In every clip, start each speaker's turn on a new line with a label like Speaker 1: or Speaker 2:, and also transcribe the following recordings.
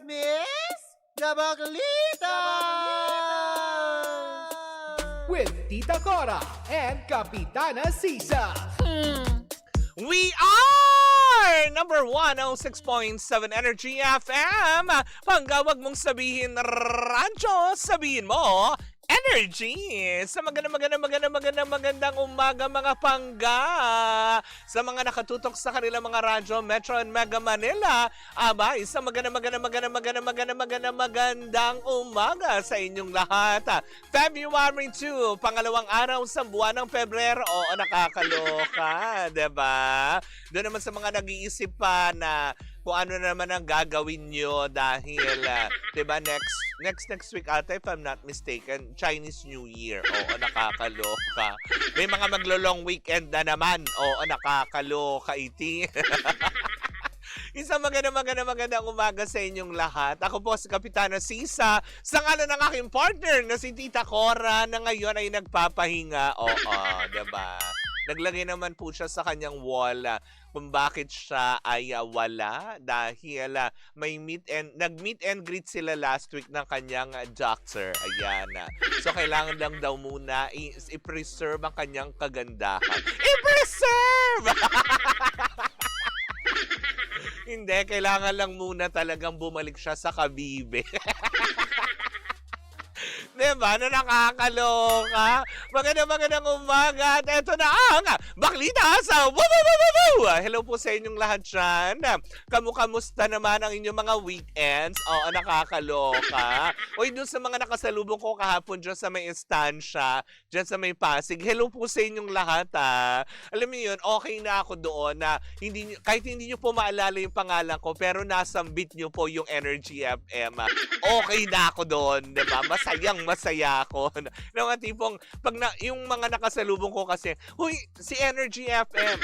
Speaker 1: Miss Gabaglita!
Speaker 2: With Tita Cora and Kapitana Sisa.
Speaker 3: We are number 106.7 Energy FM. Pangga, wag mong sabihin radyo, sabihin mo Energy. Sa magandang umaga mga pangga. Sa mga nakatutok sa kanilang mga radyo, Metro and Mega Manila. Abay, sa magandang umaga sa inyong lahat. February 2, pangalawang araw sa buwan ng Pebrero. Oo, nakakaloka, diba? Doon naman sa mga nag-iisip pa na kung ano naman ang gagawin nyo dahil, diba, next week ata, if I'm not mistaken, Chinese New Year. Oo, nakakaloka. May mga maglo-long weekend na naman. Oo, nakakaloka, iti. Isang magandang umaga sa inyong lahat. Ako po si Kapitana Sisa, sa ngalan ng aking partner na si Tita Cora na ngayon ay nagpapahinga. Oo, diba? Naglagay naman po siya sa kanyang wall kung bakit siya ay wala dahil nag-meet and greet sila last week ng kanyang doctor. Ayan. So, kailangan lang daw muna i-preserve ang kanyang kagandahan. I-preserve! Hindi, kailangan lang muna talagang bumalik siya sa kabibe. Diba? Na nakakaloka. Magandang umaga. At eto na ang Baklita sa Woo! Hello po sa inyong lahat dyan. Kamusta naman ang inyong mga weekends? Oo, nakakaloka. Uy, dun sa mga nakasalubong ko kahapon dyan sa may estansya, dyan sa may Pasig, hello po sa inyong lahat, ha. Alam niyo yun, okay na ako doon na kahit hindi niyo po maalala yung pangalan ko, pero nasambit niyo po yung Energy FM. Okay na ako doon, diba? Masaya ako. Na mga tipong, yung mga nakasalubong ko kasi, huy, si Energy FM.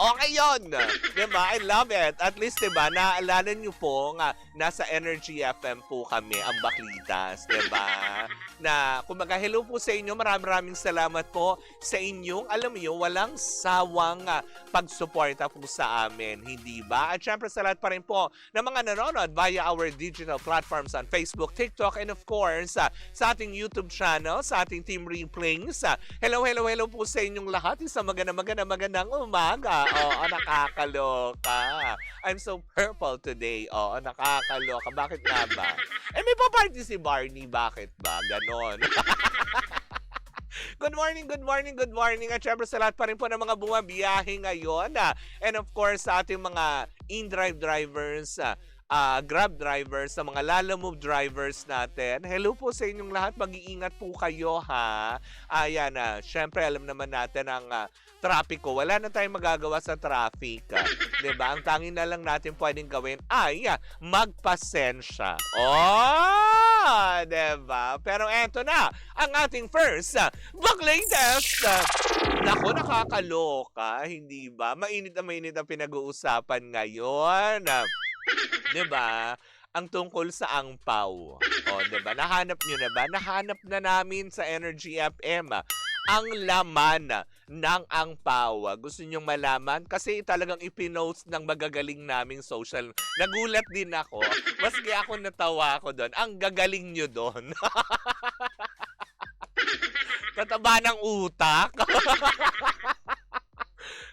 Speaker 3: Okay yun. Diba? I love it. At least, diba, naalala nyo po nga, nasa Energy FM po kami, ang Baklitas. Diba? Na, kumbaga, hello po sa inyo. Maraming salamat po sa inyong, alam mo walang sawang pagsuporta po sa amin. Hindi ba? At syempre, sa lahat pa rin po ng mga nanonood via our digital platforms on Facebook, TikTok, and of course, sa ating YouTube channel, sa ating Team Replays. Hello po sa inyong lahat. Isang magandang umaga. Oo, nakakaloka. I'm so purple today. Oo, nakakaloka. Bakit nga ba? May pa-party si Barney. Bakit ba? Ganon. Good morning. At syempre sa lahat pa rin po ng mga bumabiyahe ngayon. And of course, sa ating mga in-drive drivers, Grab drivers, sa mga Lalamove drivers natin. Hello po sa inyong lahat. Mag-iingat po kayo, ha? Ayan, syempre alam naman natin ang trapiko. Wala na tayong magagawa sa traffic. Diba? Ang tanging na lang natin pwedeng gawin ay magpasensya. Oh! Diba? Pero eto na, ang ating first Baklatest. Naku, nakakaloka. Hindi ba? Mainit ang pinag-uusapan ngayon. Diba? Ang tungkol sa angpaw. O, diba? Nahanap nyo na ba? Nahanap na namin sa Energy FM ang laman ng angpaw. Gusto nyong malaman? Kasi talagang ipinost ng magagaling naming social. Nagulat din ako. Maski ako natawa ako doon. Ang gagaling nyo doon. Tataba ng utak.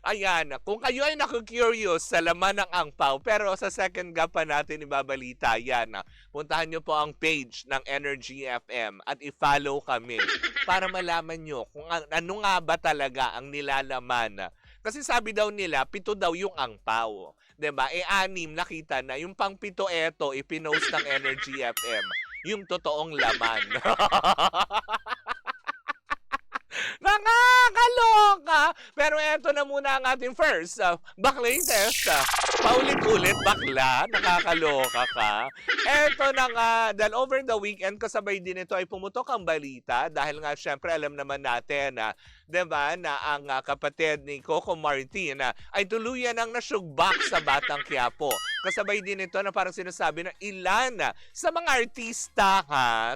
Speaker 3: Ayan, kung kayo ay naku-curious sa laman ng angpaw, pero sa second gap pa natin ibabalita yan. Puntahan nyo po ang page ng Energy FM at i-follow kami para malaman nyo kung ano nga ba talaga ang nilalaman. Kasi sabi daw nila, 7 daw yung angpaw. Diba? 6 nakita na. Yung pang 7 eto, ipinost ng Energy FM. Yung totoong laman. Nakakaloka! Pero eto na muna ang ating first Baklatest. Paulit-ulit, bakla. Nakakaloka ka. Eto na nga, dahil over the weekend, kasabay din ito ay pumutok ang balita. Dahil nga, syempre, alam naman natin, diba, na ang kapatid ni Coco Martin ay tuluyan ang nasyugbak sa Batang Quiapo. Kasabay din ito na parang sinasabi na ilan sa mga artista,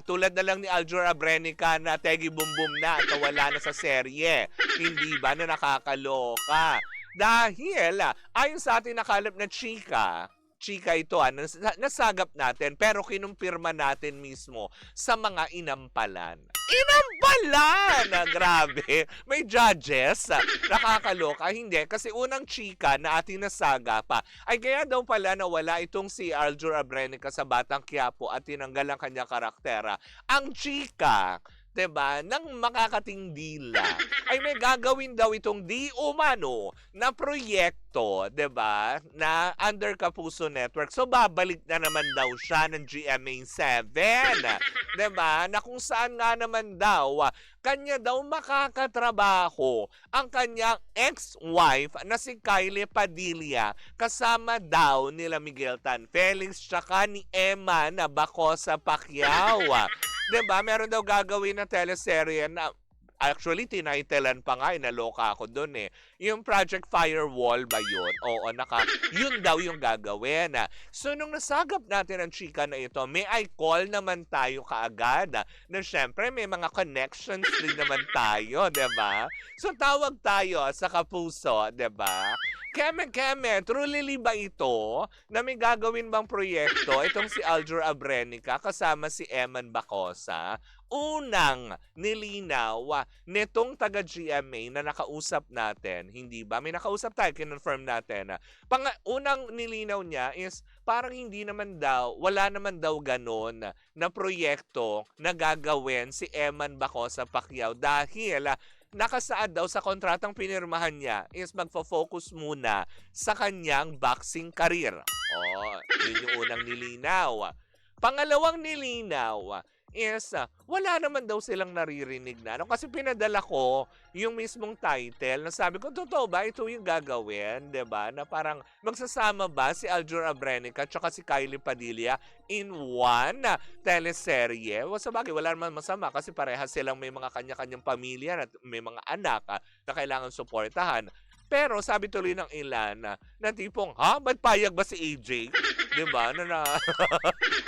Speaker 3: tulad na lang ni Aljur Abrenica na tegi bumbum na at wala na sa serye. Hindi ba na nakakaloka? Dahil, ayon sa ating nakalap na chika, chika ito, nasagap natin, pero kinumpirma natin mismo sa mga inampalan. Inampalan! Grabe! May judges. Nakakaloka. Hindi. Kasi unang chika na ating nasaga pa ay kaya daw pala nawala itong si Aljur Abrenica sa Batang Quiapo at tinanggal ang kanyang karaktera. Ang chika, 'di ba, ng makakatindila ay may gagawin daw itong di umano na proyekto, 'di ba, na under Kapuso Network. So babalik na naman daw siya ng GMA7, 'di ba? Na kung saan nga naman daw kanya daw makakatrabaho ang kanyang ex-wife na si Kylie Padilla kasama daw nila Miguel Tan Felix tsaka ni Emma na Bacosa Pacquiao. 'Di ba? Meron daw gagawin na teleserye na actually tinitlean pa nga, inaloka ako doon eh. Yung Project Firewall ba yun? Oo, yun daw yung gagawin. So nung nasagap natin ang chika na ito, may I call naman tayo kaagad na syempre may mga connections din naman tayo, 'di ba? So tawag tayo sa Kapuso, 'di ba? Keme, truly ba ito na may gagawin bang proyekto itong si Aljur Abrenica kasama si Eman Bacosa? Unang nilinaw nitong taga-GMA na nakausap natin, hindi ba? May nakausap tayo, kinonfirm natin. Unang nilinaw niya is parang hindi naman daw, wala naman daw ganon na proyekto na gagawin si Eman Bacosa Pacquiao dahil nakasaad daw sa kontratang pinirmahan niya is magfo-focus muna sa kanyang boxing career. Yun yung unang nilinaw. Pangalawang nilinaw is wala naman daw silang naririnig na. Kasi pinadala ko yung mismong title na sabi ko, totoo ba ito yung gagawin? 'Di ba? Na parang magsasama ba si Aljur Abrenica at si Kylie Padilla in one teleserye? Sabagay, wala naman masama kasi parehas silang may mga kanya-kanyang pamilya at may mga anak na kailangan suportahan. Pero sabi tuloy ng ilan na tipong, ba't payag ba si AJ? 'Di ba?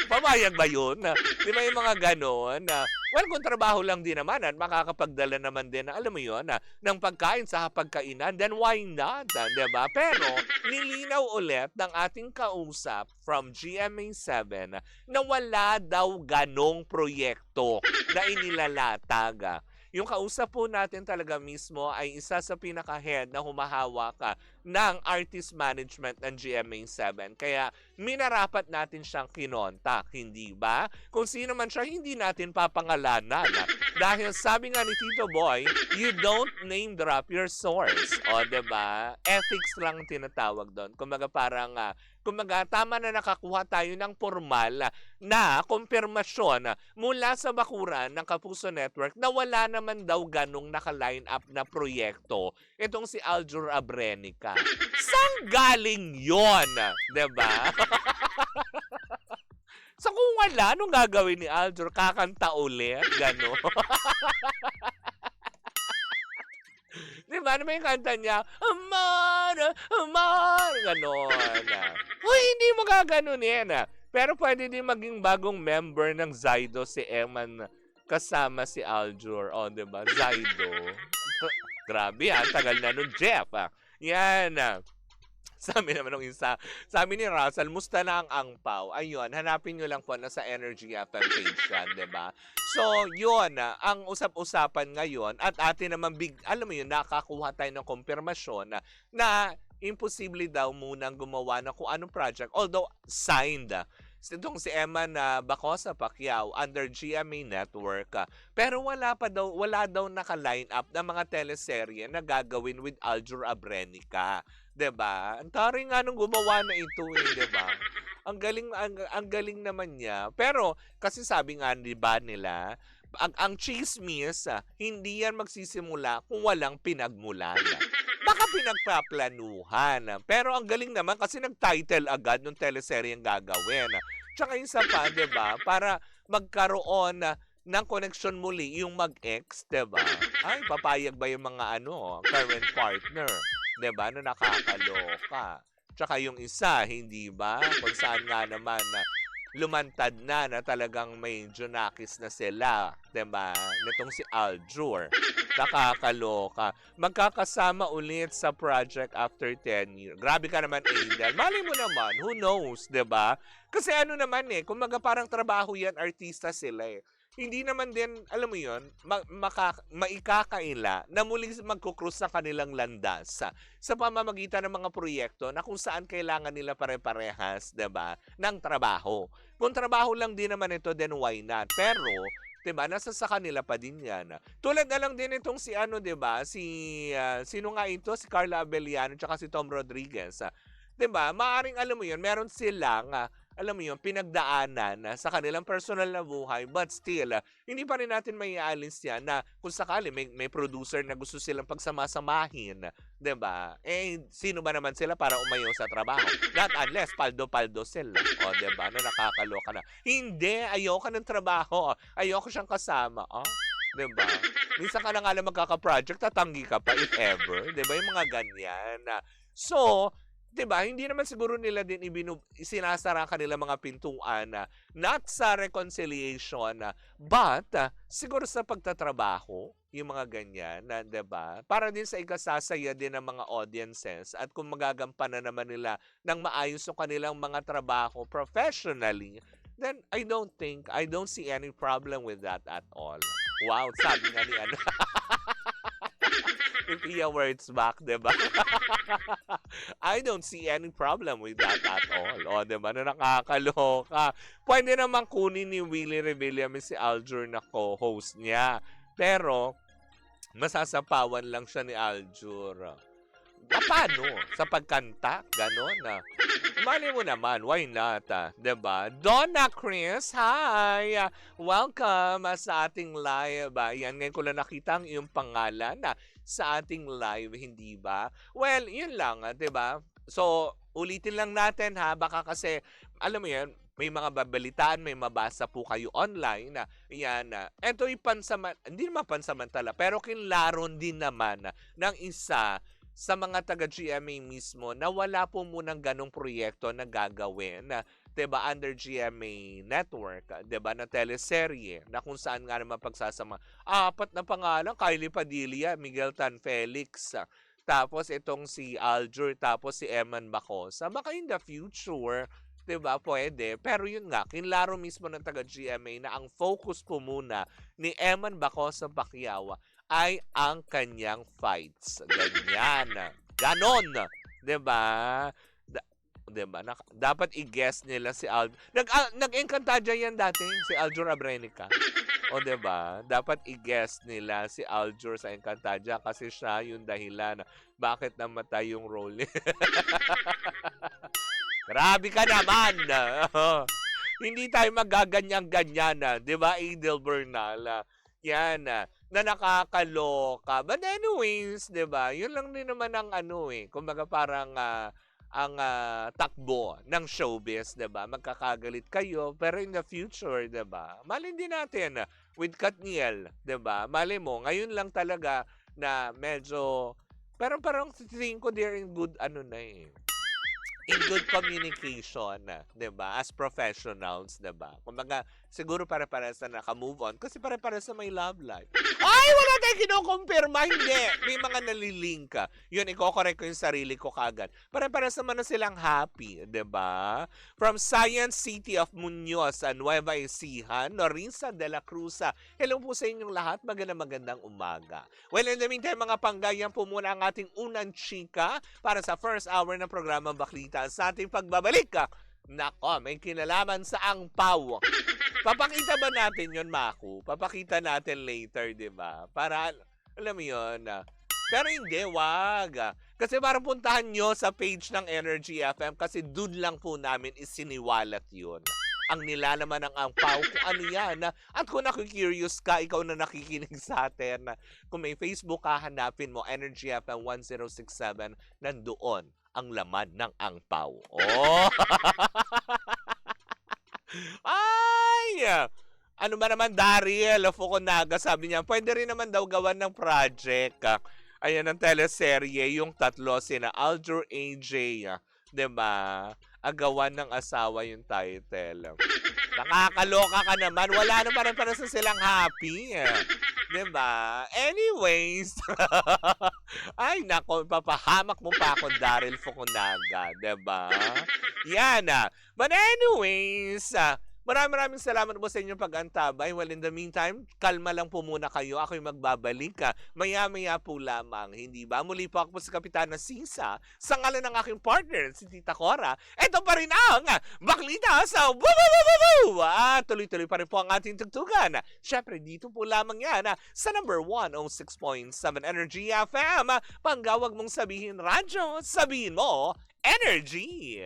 Speaker 3: Pamayag ba yun? 'Di ba yung mga ganon? Well, kung trabaho lang din naman at makakapagdala naman din, alam mo yun, ng pagkain sa hapagkainan, then why not? 'Di ba? Pero nilinaw ulit ng ating kausap from GMA7 na wala daw ganong proyekto na inilalatag. Yung kausap po natin talaga mismo ay isa sa pinaka-head na humahawak ng artist management ng GMA7. Kaya minarapat natin siyang kinontak, hindi ba? Kung sino man siya, hindi natin papangalanan. Dahil sabi nga ni Tito Boy, you don't name drop your source. O, diba? Ethics lang tinatawag doon. Kumbaga parang tama na nakakuha tayo ng formal na kumpirmasyon mula sa bakuran ng Kapuso Network na wala naman daw ganong naka-line up na proyekto itong si Aljur Abrenica. Saan galing yon? Diba? So kung wala, anong gagawin ni Aljur? Kakanta ulit? Gano'n? Diba? Ano ba yung kanta niya? Amar, amar, gano'n. Uy, hindi mo gaganunin. Pero pwede din maging bagong member ng Zaido si Eman kasama si Aljur. Diba? Zaido. Grabe tagal na nun, Jeff. Yan. Sabi naman ng isa, sabi ni Russell, musta na ang angpaw? Ayun, hanapin nyo lang po na sa Energy FM page yan, diba? So, yun, ang usap-usapan ngayon, at atin naman, alam mo yun, nakakuha tayo ng kumpirmasyon na imposible daw munang gumawa na kung anong project, although signed itong si Eman Bacosa Pacquiao under GMA Network. Pero wala daw naka-line up na mga teleserye na gagawin with Aljur Abrenica. 'Di ba? Ang taring nga nung gumawa na ito, 'di ba? Ang galing naman niya. Pero kasi sabi nga 'di ba nila, ang chismis, hindi yan magsisimula kung walang pinagmulan. Baka pinagpaplanuhan. Pero ang galing naman kasi nag-title agad ng teleserye ang gagawin. Tsaka yung sa pa, 'di ba? Para magkaroon ng connection muli yung mag-ex, 'di ba? Ay, papayag ba yung mga current partner? 'Di ba? Na nakakaloka. Tsaka yung isa, hindi ba? Kung saan nga naman lumantad na talagang may Junakis na sila, 'di ba? Nitong si Aljur. Nakakaloka. Magkakasama ulit sa project after 10 years. Grabe ka naman, Adel. Mali mo naman, who knows, 'di ba? Kasi ano naman kumaga parang trabaho 'yan, artista sila Hindi naman din, alam mo 'yon, maikakaila na muling magkukrus sa kanilang landas sa pamamagitan ng mga proyekto na kung saan kailangan nila pare-parehas, 'di ba, ng trabaho. Kung trabaho lang din naman ito, then why not? Pero 'di ba, nasa sa kanila pa din 'yan. Tulad na lang din itong si 'di ba, sino nga ito, si Carla Abellano at si Tom Rodriguez. 'Di ba? Maaring alam mo 'yon, meron silang alam mo 'yon, pinagdaanan sa kanilang personal na buhay, but still hindi pa rin natin maiaalis 'yan na kung sakali may producer na gusto silang pagsamasamahin, 'di ba? Sino ba naman sila para umayaw sa trabaho? Not unless paldo-paldo sila. O 'di ba? Na nakakaloka na. Hindi, ayoko ng trabaho. Ayoko siyang kasama. 'Di ba? Minsan ka na nga lang magkaka-project, tatanggi ka pa if ever, 'di ba? Yung mga ganyan. So, 'di ba, hindi naman siguro nila din sinasara kanila mga pintuan not sa reconciliation but siguro sa pagtatrabaho, yung mga ganyan 'di ba? Para din sa ikasasaya din ng mga audiences at kung magagampanan naman nila ng maayos yung kanilang mga trabaho professionally, then I don't see any problem with that at all. Wow, sabi nga ni if Pia words back, 'di ba? I don't see any problem with that at all. O, 'di ba? Na nakakaloka. Pwede naman kunin ni Willie Revillame si Aljur na co-host niya. Pero, masasapawan lang siya ni Aljur. Paano? Sa pagkanta? Ganon. Mali mo naman, why not? 'Di ba? Donna Chris, hi! Welcome sa ating live. Yan, ngayon ko lang nakita ang iyong pangalan sa ating live, hindi ba? Well, yun lang, 'di ba? So, ulitin lang natin baka kasi, alam mo yan, may mga babalitaan, may mabasa po kayo online yan Ito'y hindi naman pansamantala, pero kinlaron din naman ng isa sa mga taga-GMA mismo na wala po munang ganong proyekto na gagawin, 'di ba, under GMA Network, 'di ba, na teleserye na kung saan nga naman pagsasama. 4 na pangalan, Kylie Padilla, Miguel Tan Felix, tapos itong si Aljur, tapos si Eman Bacosa. Baka in the future, 'di ba, pwede. Pero yun nga, kinlaro mismo ng taga-GMA na ang focus po muna ni Eman Bacosa Pacquiao ay ang kanyang fights. Ganyan. Ganon. 'Di ba? 'Di ba? Dapat i-guess nila si Aljur. Nag-Encantadia yan dati, si Aljur Abrenica. O 'di ba? Dapat i-guess nila si Aljur sa Encantadia kasi siya yung dahilan bakit namatay yung role. Grabe ka naman. Hindi tayo magaganyan-ganyan, 'di ba, Adel Bernal? Yan, na nakakaloka. But anyways, 'di ba? Yun lang din naman ang kumbaga parang ang takbo ng showbiz, 'di ba? Magkakagalit kayo, pero in the future, 'di ba? Malin din natin with Katniel, 'di ba? Mali mo, ngayon lang talaga na medyo pero parang tingin ko they're in good in good communication, 'di ba? As professionals, 'di ba? Kumbaga, siguro pare-parehas na naka-move on kasi pare-parehas na may love life. Ay, wala tayong kinukumpirma. Hindi. May mga nalilink ka. Yun, iko-correct ko yung sarili ko kagad. Pare-parehas naman na silang happy, 'di ba? From Science City of Muñoz, Nueva Ecija, Norisa de la Cruz. Hello po sa inyong lahat. Magandang umaga. Well, in the meantime, mga panggayan po muna ang ating unang chika para sa first hour ng programa Baklita. Sa ating pagbabalik, nako, may kinalaman sa angpaw. Papakita ba natin yon, Maku? Papakita natin later, di ba? Para, alam mo yun. Pero hindi, wag. Kasi para puntahan nyo sa page ng Energy FM kasi dun lang po namin isiniwalat yun. Ang nilalaman ng angpaw, kung ano yan. At kung nakikurious ka, ikaw na nakikinig sa atin. Kung may Facebook ka, hanapin mo Energy FM 1067, nandoon ang laman ng angpaw. Oh! Ay! Ano ba naman, Daryl Fukunaga, sabi niya, pwede rin naman daw gawan ng project. Ayan ang teleserye, yung tatlo, sina Aljur AJ, diba? agawan ng asawa yung title. Nakakaloka ka naman. Wala na pare-pares na silang happy. Diba? Anyways. Ay, nako, papahamak mo pa ako, Daryl Fukunaga. Diba? Yan. But anyways, maraming salamat po sa inyong pag-antabay. Well, in the meantime, kalma lang po muna kayo. Ako'y magbabalik. Maya-maya po lamang. Hindi ba? Muli po ako po sa Kapitana Sisa. Sa ngalan ng aking partner, si Tita Cora. Ito pa rin ang Baklita sa Woo! Tuloy-tuloy pa rin po ang ating tugtugan. Siyempre, dito po lamang yan sa number 106.7 Energy FM. Panggawag mong sabihin radyo, sabihin mo, Energy!